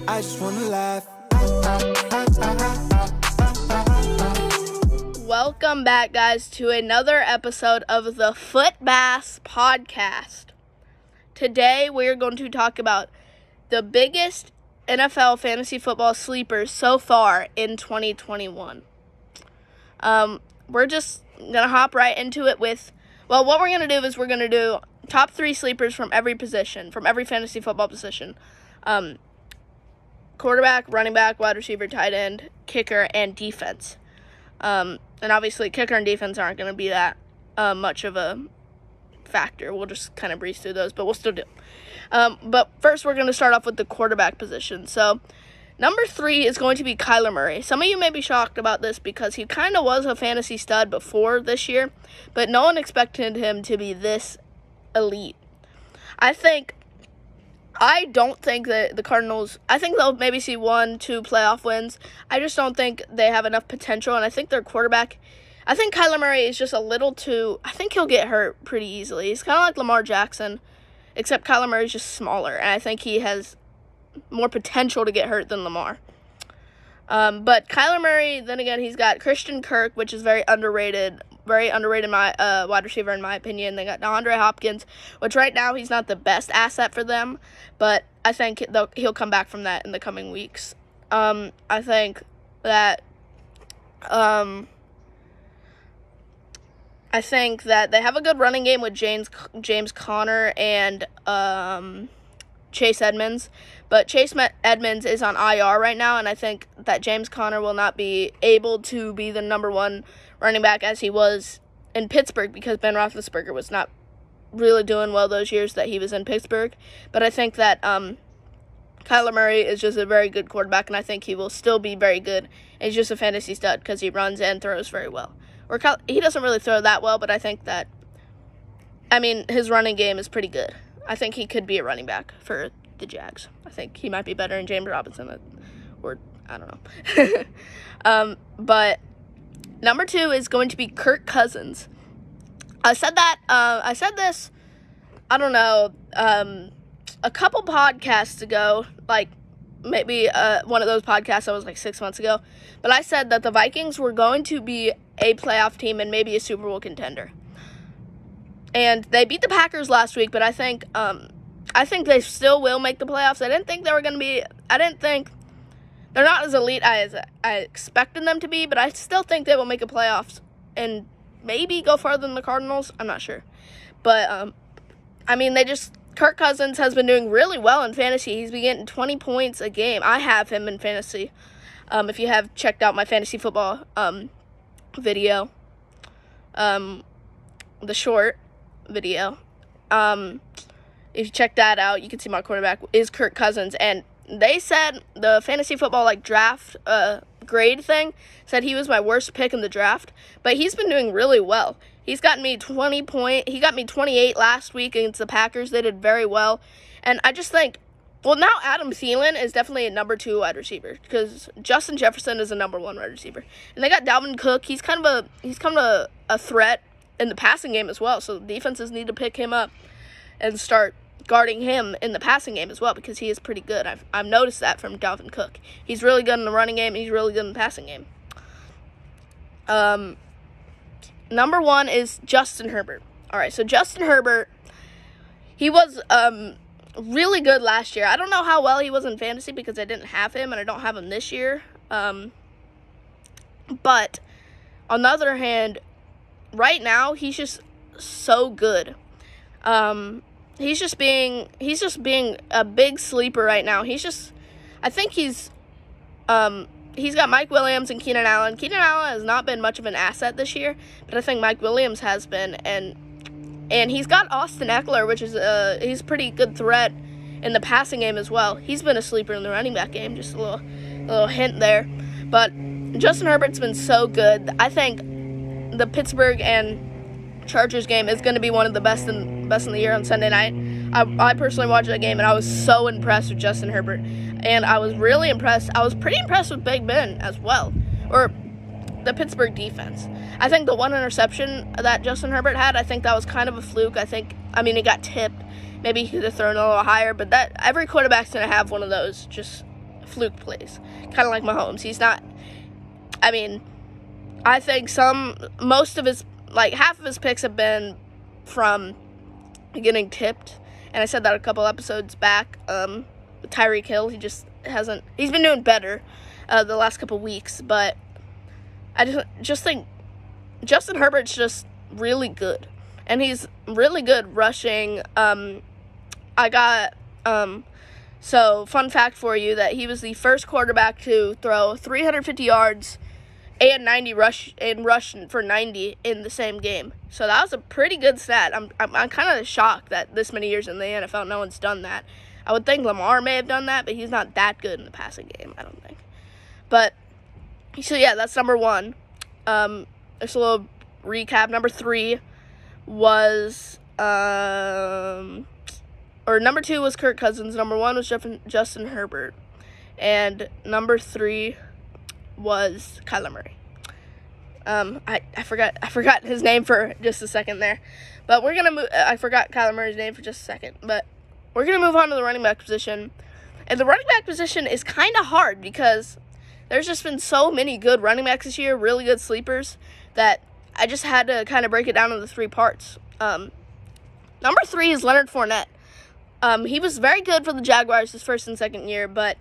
I just wanna laugh. Welcome back, guys, to another episode of the Footbass Podcast. Today, we're going to talk about the biggest NFL fantasy football sleepers so far in 2021. We're just going to hop right into it with, what we're going to do is we're going to do top 3 sleepers from every position, from every fantasy football position. Quarterback, running back, wide receiver, tight end, kicker, and defense. And obviously, kicker and defense aren't going to be that much of a factor. We'll just kind of breeze through those, but we'll still do. But first, we're going to start off with the quarterback position. So, number 3 is going to be Kyler Murray. Some of you may be shocked about this because he kind of was a fantasy stud before this year, but no one expected him to be this elite. I don't think that the Cardinals, I think they'll maybe see 1-2 playoff wins. I just don't think they have enough potential, and I think their quarterback, I think Kyler Murray is just a little too, I think he'll get hurt pretty easily. He's kind of like Lamar Jackson, except Kyler Murray is just smaller, and I think he has more potential to get hurt than Lamar. But Kyler Murray, then again, he's got Christian Kirk, which is very underrated wide receiver in my opinion. They got DeAndre Hopkins, which right now he's not the best asset for them, but I think he'll come back from that in the coming weeks. I think that they have a good running game with James Conner and Chase Edmonds, but Chase Edmonds is on IR right now, and I think that James Conner will not be able to be the number 1 running back as he was in Pittsburgh because Ben Roethlisberger was not really doing well those years that he was in Pittsburgh. But I think that Kyler Murray is just a very good quarterback, and I think he will still be very good. And he's just a fantasy stud because he runs and throws very well. He doesn't really throw that well, but I think that, his running game is pretty good. I think he could be a running back for the Jags. I think he might be better than James Robinson, or I don't know. But number 2 is going to be Kirk Cousins. I said this, I don't know, a couple podcasts ago, like maybe one of those podcasts that was like 6 months ago, but I said that the Vikings were going to be a playoff team and maybe a Super Bowl contender. And they beat the Packers last week, but I think they still will make the playoffs. I didn't think they're not as elite as I expected them to be, but I still think they will make the playoffs and maybe go farther than the Cardinals. I'm not sure. But, Kirk Cousins has been doing really well in fantasy. He's been getting 20 points a game. I have him in fantasy. If you have checked out my fantasy football video, the short video, if you check that out, you can see my quarterback is Kirk Cousins, and they said the fantasy football draft grade thing said he was my worst pick in the draft, but he's been doing really well. He's gotten me 20 points. He got me 28 last week against the Packers. They did very well, and I just think, now Adam Thielen is definitely a number 2 wide receiver because Justin Jefferson is a number 1 wide receiver, and they got Dalvin Cook. He's kind of a threat in the passing game as well, so defenses need to pick him up and start guarding him in the passing game as well because he is pretty good. I've noticed that from Dalvin Cook. He's really good in the running game, and he's really good in the passing game. Number 1 is Justin Herbert. All right, so Justin Herbert, he was really good last year. I don't know how well he was in fantasy because I didn't have him, and I don't have him this year. But on the other hand, right now he's just so good. He's just being a big sleeper right now. I think he's got Mike Williams and Keenan Allen. Keenan Allen has not been much of an asset this year, but I think Mike Williams has been, and he's got Austin Eckler, which is he's a pretty good threat in the passing game as well. He's been a sleeper in the running back game, just a little hint there. But Justin Herbert's been so good. I think the Pittsburgh and Chargers game is going to be one of the best in the year on Sunday night. I personally watched that game, and I was so impressed with Justin Herbert. And I was really impressed. I was pretty impressed with Big Ben as well, or the Pittsburgh defense. I think the one interception that Justin Herbert had, I think that was kind of a fluke. He got tipped. Maybe he could have thrown a little higher, but that every quarterback's going to have one of those. Just fluke plays, kind of like Mahomes. He's not. I mean, I think most of his, like half of his picks have been from getting tipped, and I said that a couple episodes back. With Tyreek Hill, he just hasn't. He's been doing better the last couple weeks, but I just think Justin Herbert's just really good, and he's really good rushing. So fun fact for you that he was the first quarterback to throw 350 yards and 90 rush for 90 in the same game. So that was a pretty good stat. I'm kind of shocked that this many years in the NFL no one's done that. I would think Lamar may have done that, but he's not that good in the passing game, I don't think. But so yeah, that's number 1. Just a little recap. Number 3 was number 2 was Kirk Cousins. Number 1 was Justin Herbert, and number 3 was Kyler Murray. I forgot his name for just a second there, but we're gonna move. I forgot Kyler Murray's name for just a second, but we're gonna move on to the running back position, and the running back position is kind of hard because there's just been so many good running backs this year, really good sleepers, that I just had to kind of break it down into 3 parts. Number 3 is Leonard Fournette. He was very good for the Jaguars his first and second year, but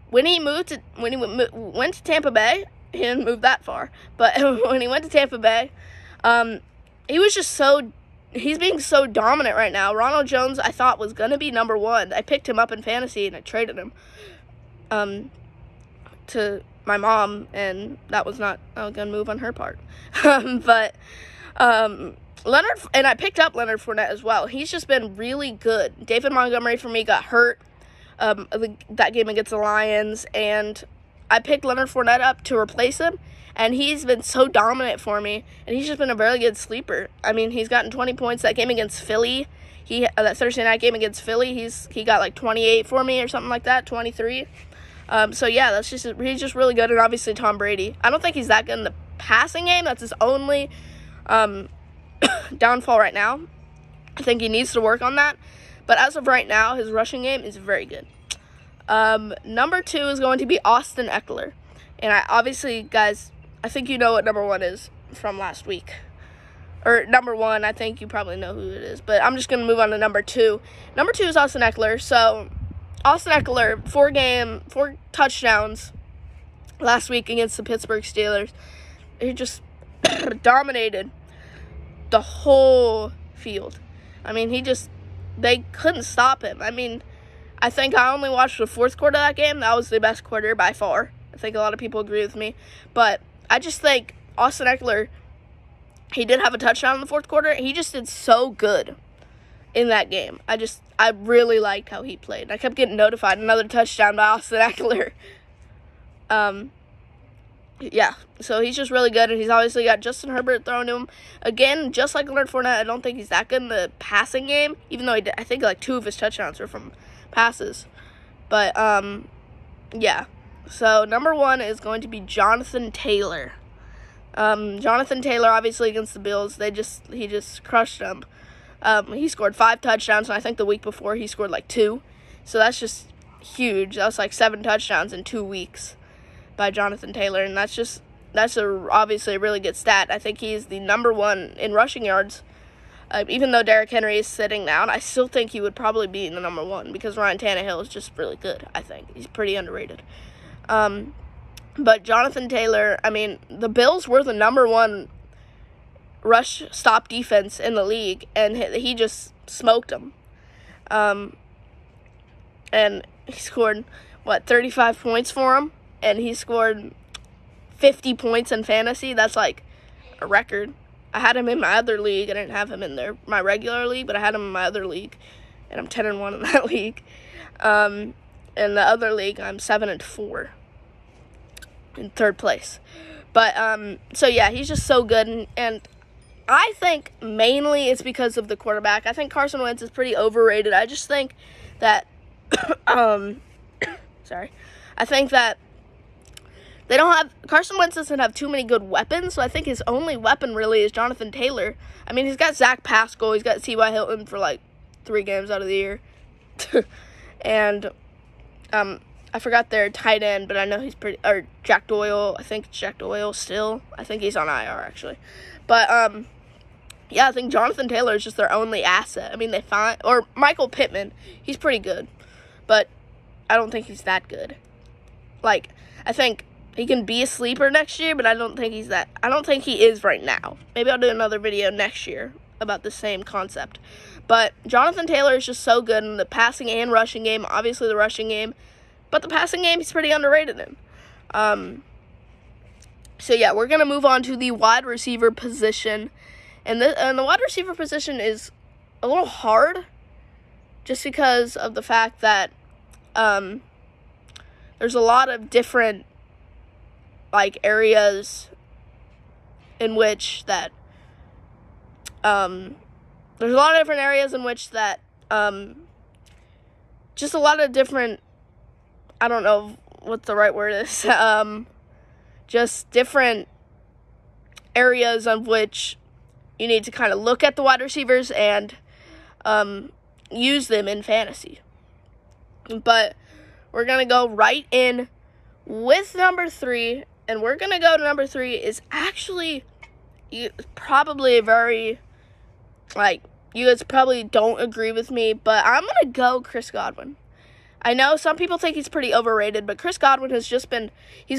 when he went to Tampa Bay, he didn't move that far. But when he went to Tampa Bay, he was just he's being so dominant right now. Ronald Jones, I thought, was going to be number 1. I picked him up in fantasy, and I traded him to my mom, and that was not a good move on her part. Leonard, and I picked up Leonard Fournette as well. He's just been really good. David Montgomery, for me, got hurt that game against the Lions, and I picked Leonard Fournette up to replace him, and he's been so dominant for me, and he's just been a very good sleeper. I mean, he's gotten 20 points that game against Philly. That Thursday night game against Philly, he got like 28 for me or something like that, 23. So yeah, he's just really good, and obviously Tom Brady. I don't think he's that good in the passing game. That's his only downfall right now. I think he needs to work on that. But as of right now, his rushing game is very good. Number 2 is going to be Austin Eckler. And obviously, guys, I think you know what number 1 is from last week. Or number 1, I think you probably know who it is. But I'm just going to move on to number 2. Number 2 is Austin Eckler. So, Austin Eckler, 4 touchdowns last week against the Pittsburgh Steelers. He just dominated the whole field. I mean, they couldn't stop him. I mean, I think I only watched the 4th quarter of that game. That was the best quarter by far. I think a lot of people agree with me. But I just think Austin Eckler, he did have a touchdown in the 4th quarter. He just did so good in that game. I really liked how he played. I kept getting notified another touchdown by Austin Eckler. Yeah, so he's just really good, and he's obviously got Justin Herbert throwing to him. Again, just like Leonard Fournette, I don't think he's that good in the passing game, even though I think like 2 of his touchdowns are from passes. But, yeah. So, number 1 is going to be Jonathan Taylor. Jonathan Taylor, obviously, against the Bills, he just crushed them. He scored 5 touchdowns, and I think the week before he scored like 2. So that's just huge. That was like 7 touchdowns in 2 weeks by Jonathan Taylor, and that's obviously a really good stat. I think he's the number 1 in rushing yards. Even though Derrick Henry is sitting down, I still think he would probably be in the number 1 because Ryan Tannehill is just really good, I think. He's pretty underrated. But Jonathan Taylor, I mean, the Bills were the number 1 rush stop defense in the league, and he just smoked them. And he scored, 35 points for him? And he scored 50 points in fantasy. That's like a record. I had him in my other league. I didn't have him in my regular league, but I had him in my other league, and I'm 10-1 in that league. In the other league, I'm 7-4 in 3rd place. But so yeah, he's just so good, and I think mainly it's because of the quarterback. I think Carson Wentz is pretty overrated. I just think that I think that Carson Wentz doesn't have too many good weapons, so I think his only weapon really is Jonathan Taylor. I mean, he's got Zach Pascal, he's got T.Y. Hilton for like 3 games out of the year. And I I forgot their tight end, but I know he's pretty, or Jack Doyle. I think it's Jack Doyle still. I think he's on IR, actually. But, yeah, I think Jonathan Taylor is just their only asset. I mean, or Michael Pittman, he's pretty good, but I don't think he's that good. Like, I think he can be a sleeper next year, but I don't think he is right now. Maybe I'll do another video next year about the same concept. But Jonathan Taylor is just so good in the passing and rushing game, obviously the rushing game, but the passing game he's pretty underrated in. So yeah, we're going to move on to the wide receiver position. And the wide receiver position is a little hard just because of the fact that there's a lot of different areas in which that there's a lot of different areas in which that just a lot of different, I don't know what the right word is, just different areas of which you need to kind of look at the wide receivers and use them in fantasy. But we're going to go right in with number 3, and we're going to go to number 3 is actually probably very, you guys probably don't agree with me, but I'm going to go Chris Godwin. I know some people think he's pretty overrated, but Chris Godwin he's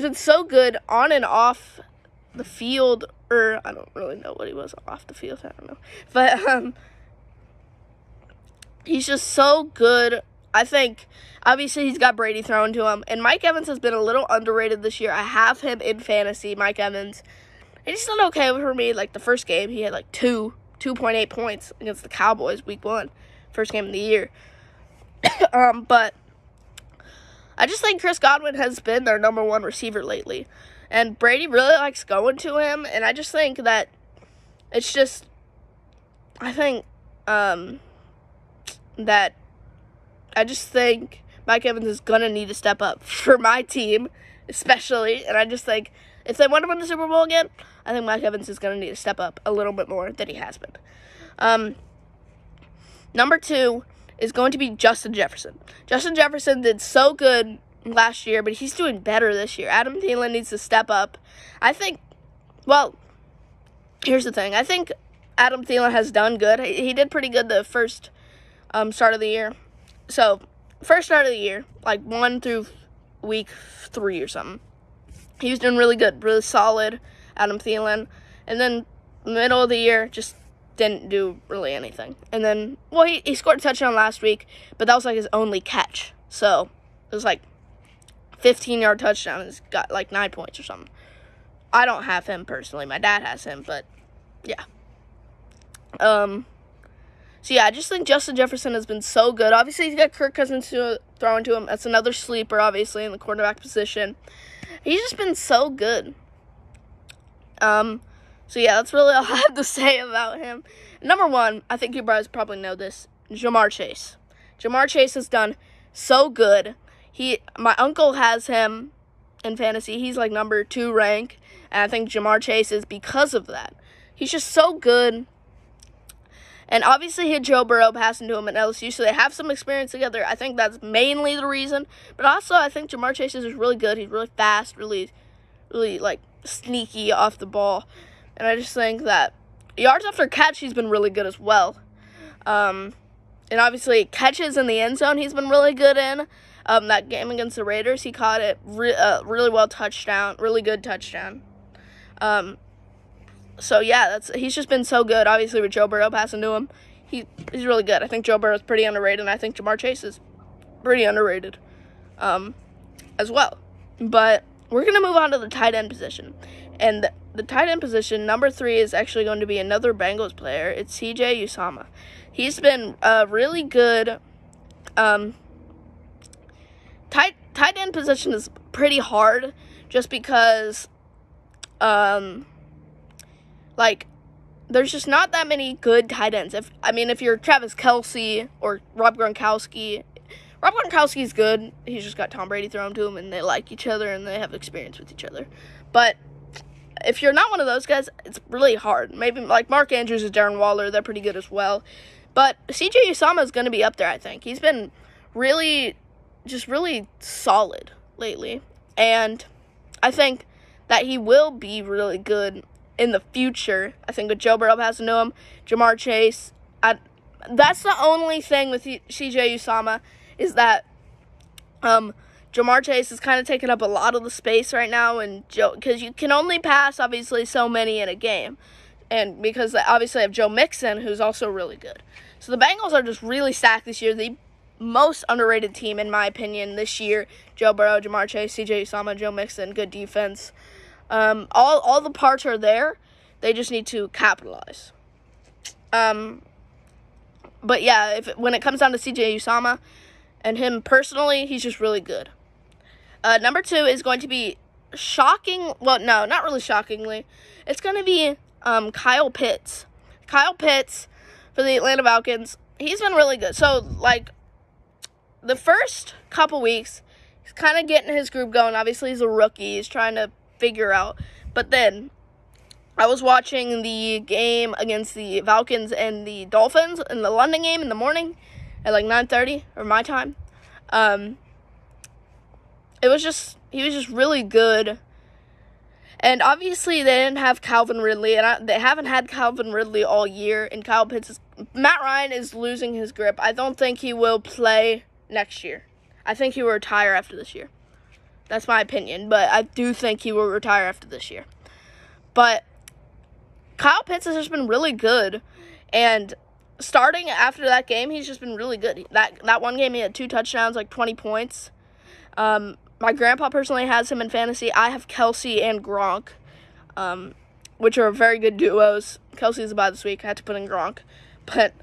been so good on and off the field, or I don't really know what he was off the field, I don't know. But he's just so good. I think, obviously, he's got Brady thrown to him, and Mike Evans has been a little underrated this year. I have him in fantasy, Mike Evans, and he's done okay for me. The first game, he had 2.8 points against the Cowboys week 1, first game of the year. But I just think Chris Godwin has been their number 1 receiver lately. And Brady really likes going to him, and I just think that it's just, I think that I just think Mike Evans is going to need to step up for my team, especially, and I just think if they want to win the Super Bowl again, I think Mike Evans is going to need to step up a little bit more than he has been. Number 2 is going to be Justin Jefferson. Justin Jefferson did so good last year, but he's doing better this year. Adam Thielen needs to step up. I think, here's the thing. I think Adam Thielen has done good. He did pretty good the first start of the year. So, first start of the year, 1 through week 3 or something. He was doing really good, really solid, Adam Thielen. And then, middle of the year, just didn't do really anything. And then, he scored a touchdown last week, but that was his only catch. So, it was 15-yard touchdown. He's got 9 points or something. I don't have him personally. My dad has him, but yeah. So yeah, I just think Justin Jefferson has been so good. Obviously, he's got Kirk Cousins throwing to him. That's another sleeper, obviously, in the quarterback position. He's just been so good. So yeah, that's really all I have to say about him. Number 1, I think you guys probably know this, Ja'Marr Chase. Ja'Marr Chase has done so good. My uncle has him in fantasy. He's number 2 rank, and I think Ja'Marr Chase is because of that. He's just so good. And obviously he had Joe Burrow passing to him at LSU, so they have some experience together. I think that's mainly the reason. But also, I think Ja'Marr Chase is really good. He's really fast, really sneaky off the ball. And I just think that yards after catch, he's been really good as well. And obviously, catches in the end zone, he's been really good in. That game against the Raiders, he caught it really good touchdown. So yeah, he's just been so good. Obviously, with Joe Burrow passing to him, he's really good. I think Joe Burrow is pretty underrated, and I think Ja'Marr Chase is pretty underrated, as well. But we're gonna move on to the tight end position, and the tight end position, number 3, is actually going to be another Bengals player. It's C.J. Uzomah. He's been really good. Tight end position is pretty hard, just because there's just not that many good tight ends. If you're Travis Kelce or Rob Gronkowski's good. He's just got Tom Brady thrown to him, and they like each other, and they have experience with each other. But if you're not one of those guys, it's really hard. Maybe Mark Andrews and Darren Waller, they're pretty good as well. But C.J. Uzomah is going to be up there, I think. He's been really just really solid lately. And I think that he will be really good in the future. I think with Joe Burrow passing to him, Ja'Marr Chase, that's the only thing with CJ Uzomah is that Ja'Marr Chase is kind of taking up a lot of the space right now, and because you can only pass, obviously, so many in a game. And because they obviously have Joe Mixon, who's also really good. So the Bengals are just really stacked this year. The most underrated team, in my opinion, this year. Joe Burrow, Ja'Marr Chase, CJ Uzomah, Joe Mixon, good defense. All the parts are there. They just need to capitalize. But yeah, when it comes down to CJ Uzomah and him personally, he's just really good. Number 2 is going to be shocking. Well, no, not really shockingly. It's going to be Kyle Pitts. Kyle Pitts for the Atlanta Falcons. He's been really good. So, like, the first couple weeks, he's kind of getting his group going. Obviously, he's a rookie. He's trying to figure out. But then, I was watching the game against the Falcons and the Dolphins in the London game in the morning at like 9:30 or my time. He was just really good. And obviously they didn't have Calvin Ridley, and they haven't had Calvin Ridley all year. And Matt Ryan is losing his grip. I don't think he will play next year. I think he will retire after this year. That's my opinion, but I do think he will retire after this year. But Kyle Pitts has just been really good, and starting after that game, he's just been really good. That one game, he had 2 touchdowns, like 20 points. My grandpa personally has him in fantasy. I have Kelsey and Gronk, which are very good duos. Kelsey's a bye this week. I had to put in Gronk. But,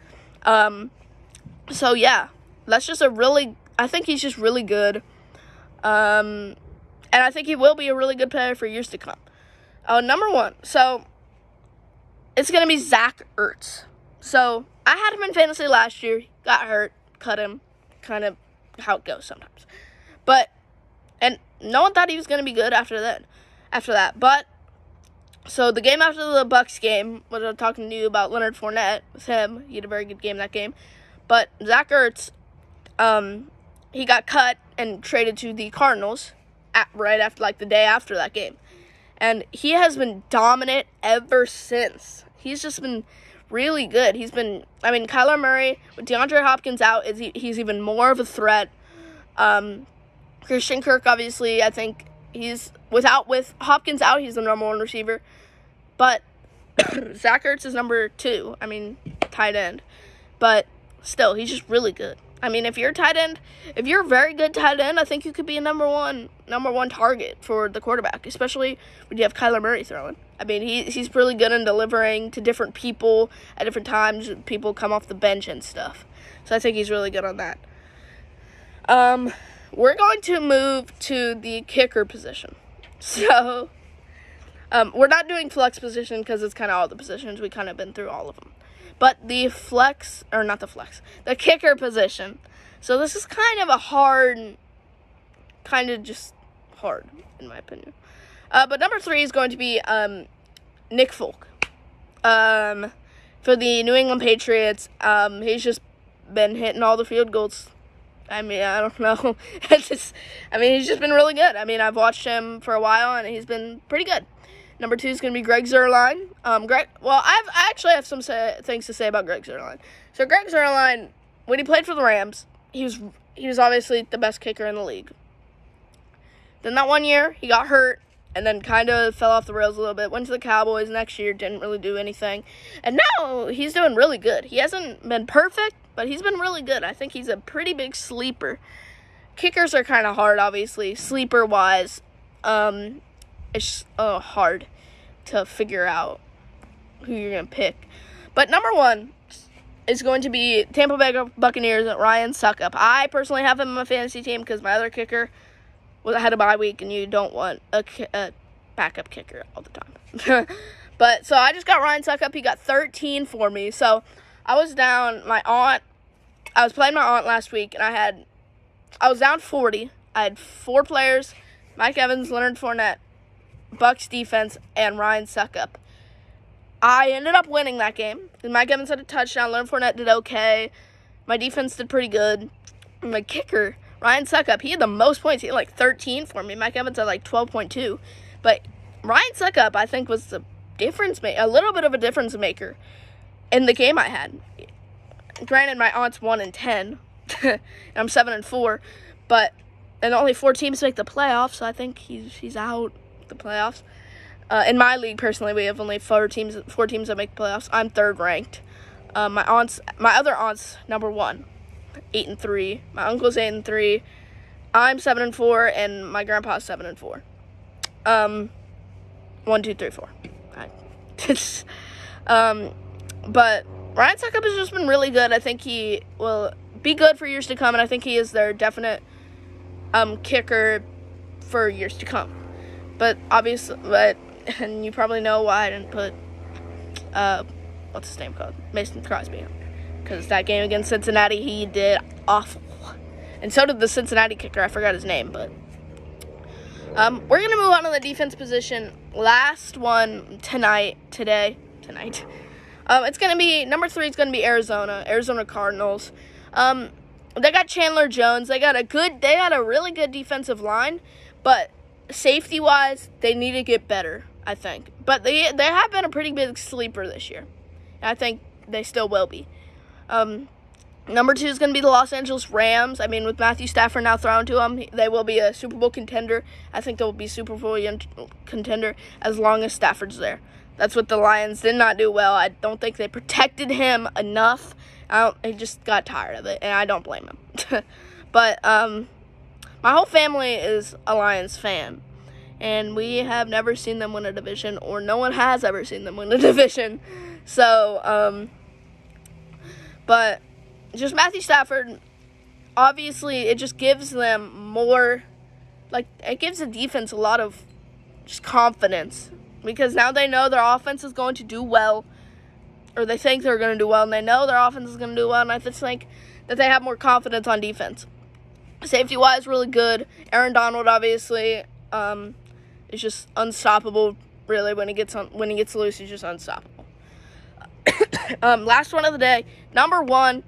so yeah, that's just I think he's just really good. And I think he will be a really good player for years to come. Number 1, so it's going to be Zach Ertz. So I had him in fantasy last year, got hurt, cut him, kind of how it goes sometimes. And no one thought he was going to be good after that. But, so the game after the Bucs game, when I was talking to you about Leonard Fournette, with him, he had a very good game that game. But Zach Ertz, he got cut and traded to the Cardinals right after, like the day after that game. And he has been dominant ever since. He's just been really good. Kyler Murray, with DeAndre Hopkins out, he's even more of a threat. Christian Kirk, obviously, I think with Hopkins out, he's the number 1 receiver. But Zach Ertz is number 2. Tight end. But still, he's just really good. If you're a tight end, if you're a very good tight end, I think you could be a number one target for the quarterback, especially when you have Kyler Murray throwing. He's really good in delivering to different people at different times. People come off the bench and stuff. So I think he's really good on that. We're going to move to the kicker position. So, we're not doing flex position because it's kind of all the positions. We kind of been through all of them. But the kicker position. So this is kind of just hard, in my opinion. But number 3 is going to be Nick Folk. For the New England Patriots, he's just been hitting all the field goals. I don't know. He's just been really good. I've watched him for a while, and he's been pretty good. Number 2 is going to be Greg Zuerlein. I actually have some things to say about Greg Zuerlein. So Greg Zuerlein, when he played for the Rams, he was obviously the best kicker in the league. Then that one year, he got hurt, and then kind of fell off the rails a little bit. Went to the Cowboys next year, didn't really do anything. And now he's doing really good. He hasn't been perfect, but he's been really good. I think he's a pretty big sleeper. Kickers are kind of hard, obviously, sleeper-wise. It's hard to figure out who you're going to pick. But number 1 is going to be Tampa Bay Buccaneers and Ryan Suckup. I personally have him on my fantasy team because my other kicker had a bye week, and you don't want a backup kicker all the time. But, so I just got Ryan Suckup. He got 13 for me. So, I was down I was playing my aunt last week, and I was down 40. I had 4 players, Mike Evans, Leonard Fournette, Bucs defense, and Ryan Suckup. I ended up winning that game. Mike Evans had a touchdown. Leonard Fournette did okay. My defense did pretty good. My kicker, Ryan Suckup, he had the most points. He had like 13 for me. Mike Evans had like 12.2. But Ryan Suckup, I think, was the a little bit of a difference maker in the game I had. Granted, my aunt's 1-10, and I'm 7-4, and only 4 teams make the playoffs, so I think he's out the playoffs. In my league, personally, we have only 4 teams that make the playoffs. I'm 3rd ranked. My other aunt's number 1, 8-3. My uncle's 8-3. I'm 7-4, and my grandpa's 7-4. 1, 2, 3, 4. But Ryan Suckup has just been really good. I think he will be good for years to come, and I think he is their definite kicker for years to come. But obviously, and you probably know why I didn't put what's his name called? Mason Crosby. Because that game against Cincinnati, he did awful. And so did the Cincinnati kicker. I forgot his name, but we're going to move on to the defense position. Last one today. It's going to be, number 3 is going to be Arizona Cardinals. They got Chandler Jones. They got a really good defensive line, but safety-wise, they need to get better, I think. But they have been a pretty big sleeper this year. And I think they still will be. Number 2 is going to be the Los Angeles Rams. I mean, with Matthew Stafford now thrown to them, they will be a Super Bowl contender. I think they will be Super Bowl contender as long as Stafford's there. That's what the Lions did not do well. I don't think they protected him enough. He just got tired of it, and I don't blame him. But my whole family is a Lions fan, and we have never seen them win a division, or no one has ever seen them win a division. So, but just Matthew Stafford, obviously, it just gives them more, it gives the defense a lot of just confidence, because now they know their offense is going to do well, or they think they're going to do well, and they know their offense is going to do well, and I just think that they have more confidence on defense. Safety-wise, really good. Aaron Donald, obviously, is just unstoppable, really. When he gets loose, he's just unstoppable. Last one of the day, number 1,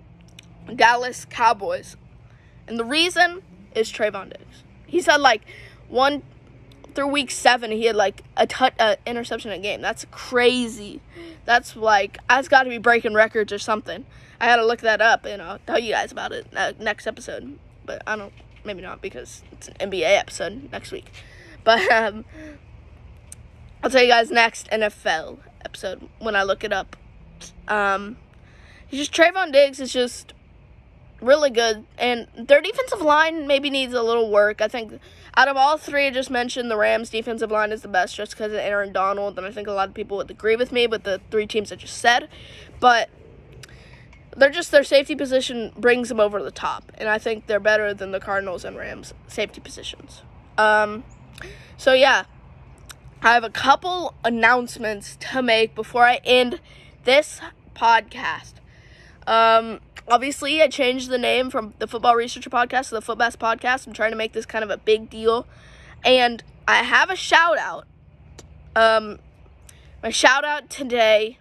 Dallas Cowboys. And the reason is Trayvon Diggs. He's had, through week 7, he had, a interception a game. That's crazy. That's got to be breaking records or something. I had to look that up, and I'll tell you guys about it next episode. But maybe not, because it's an NBA episode next week. But I'll tell you guys next NFL episode when I look it up. Trayvon Diggs is just really good, and their defensive line maybe needs a little work. I think out of all 3 I just mentioned, the Rams' defensive line is the best just because of Aaron Donald, and I think a lot of people would agree with me with the 3 teams I just said. But their safety position brings them over the top, and I think they're better than the Cardinals and Rams' safety positions. So yeah, I have a couple announcements to make before I end this podcast. Obviously, I changed the name from the Football Researcher Podcast to the Footbass Podcast. I'm trying to make this kind of a big deal, and I have a shout out. My shout out today,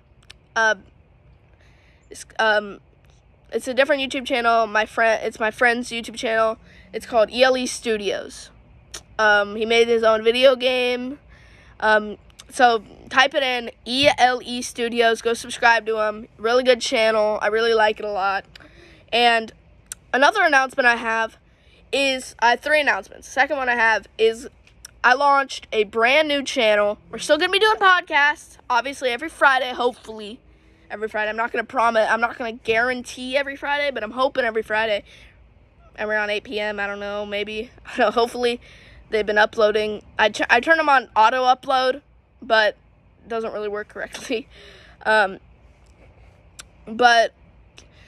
it's a different YouTube channel. It's my friend's YouTube channel. It's called ELE Studios. He made his own video game. So type it in, ELE Studios. Go subscribe to him. Really good channel. I really like it a lot. And another announcement I have is, I have 3 announcements. The second one I have is I launched a brand new channel. We're still going to be doing podcasts, obviously, every Friday, hopefully. Every Friday. I'm not going to promise, I'm not going to guarantee every Friday, but I'm hoping every Friday, around 8 p.m., I don't know, maybe. I don't know, hopefully they've been uploading. I turn them on auto-upload, but it doesn't really work correctly. But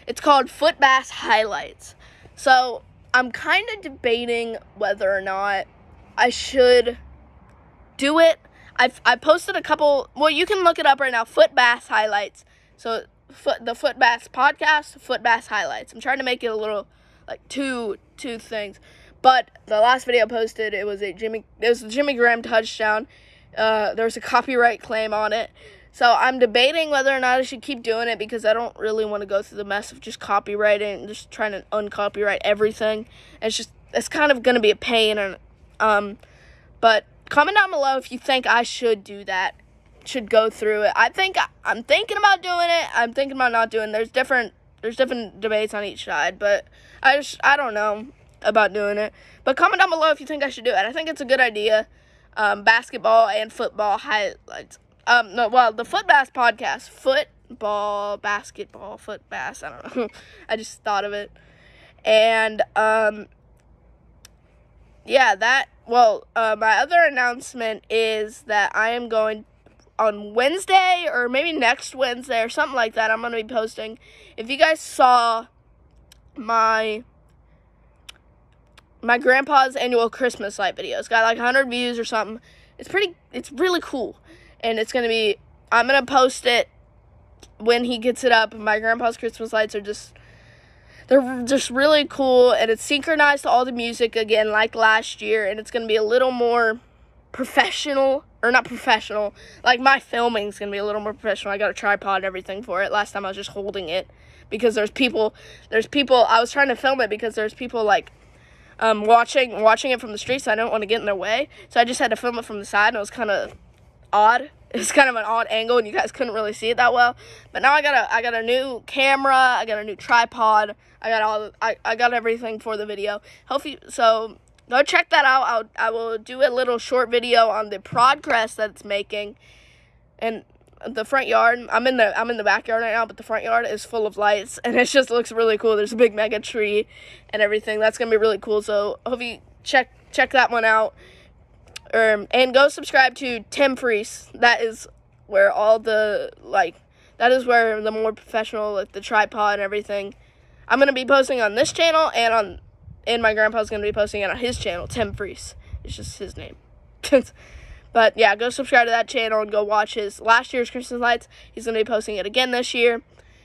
it's called Footbass Highlights. So I'm kind of debating whether or not I should do it. I posted a couple, well, you can look it up right now, Footbass Highlights. So the Footbass Podcast, Footbass Highlights. I'm trying to make it a little, two things. But the last video I posted, it was a Jimmy Graham touchdown. There was a copyright claim on it. So I'm debating whether or not I should keep doing it, because I don't really want to go through the mess of just copyrighting and just trying to uncopyright everything. And it's just it's kind of going to be a pain. And but comment down below if you think I should do that, should go through it. I'm thinking about doing it. I'm thinking about not doing it. There's different debates on each side, but I don't know about doing it. But comment down below if you think I should do it. I think it's a good idea. Basketball and football highlights. The Foot Bass podcast. Football, basketball, foot bass. I don't know. I just thought of it. And, my other announcement is that I am going on Wednesday, or maybe next Wednesday, or something like that. I'm going to be posting. If you guys saw my grandpa's annual Christmas light video, it's got like 100 views or something. It's really cool. And I'm going to post it when he gets it up. My grandpa's Christmas lights they're just really cool, and it's synchronized to all the music again like last year, and it's going to be a little more professional, or not professional, like my filming's going to be a little more professional. I got a tripod and everything for it. Last time I was just holding it because there's people, I was trying to film it because there's people like watching it from the street, so I don't want to get in their way, so I just had to film it from the side, and it was kind of odd. It's kind of an odd angle, and you guys couldn't really see it that well. But now I got a new camera, I got a new tripod, I got everything for the video. So go check that out. I will do a little short video on the progress that it's making. And the front yard, I'm in the backyard right now, but the front yard is full of lights, and it just looks really cool. There's a big mega tree and everything. That's gonna be really cool. So hope you check that one out. And go subscribe to Tim Freese. That is where that is where the more professional, like the tripod and everything. I'm going to be posting on this channel, and my grandpa's going to be posting it on his channel, Tim Freese. It's just his name. But yeah, go subscribe to that channel and go watch his last year's Christmas lights. He's going to be posting it again this year,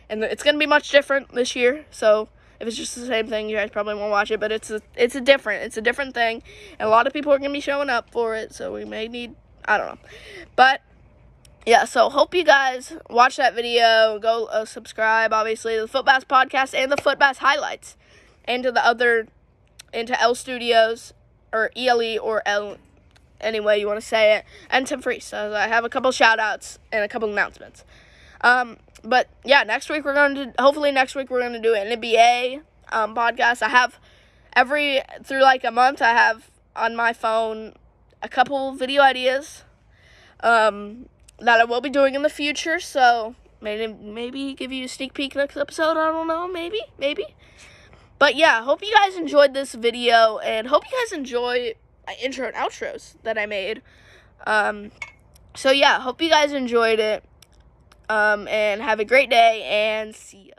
and it's going to be much different this year. So if it's just the same thing, you guys probably won't watch it, but it's a different thing, and a lot of people are going to be showing up for it, so we may need, I don't know. But yeah, so hope you guys watch that video. Go subscribe, obviously, to the Foot Bass podcast and the Foot Bass highlights, and to L Studios, or ELE, or L, any way you want to say it, and Tim Freese. So I have a couple shout outs and a couple announcements. But yeah, hopefully next week we're going to do an NBA podcast. I have through like a month, I have on my phone a couple video ideas that I will be doing in the future. So maybe give you a sneak peek next episode. I don't know, maybe. But yeah, hope you guys enjoyed this video, and hope you guys enjoy my intro and outros that I made. So yeah, hope you guys enjoyed it. And have a great day, and see ya.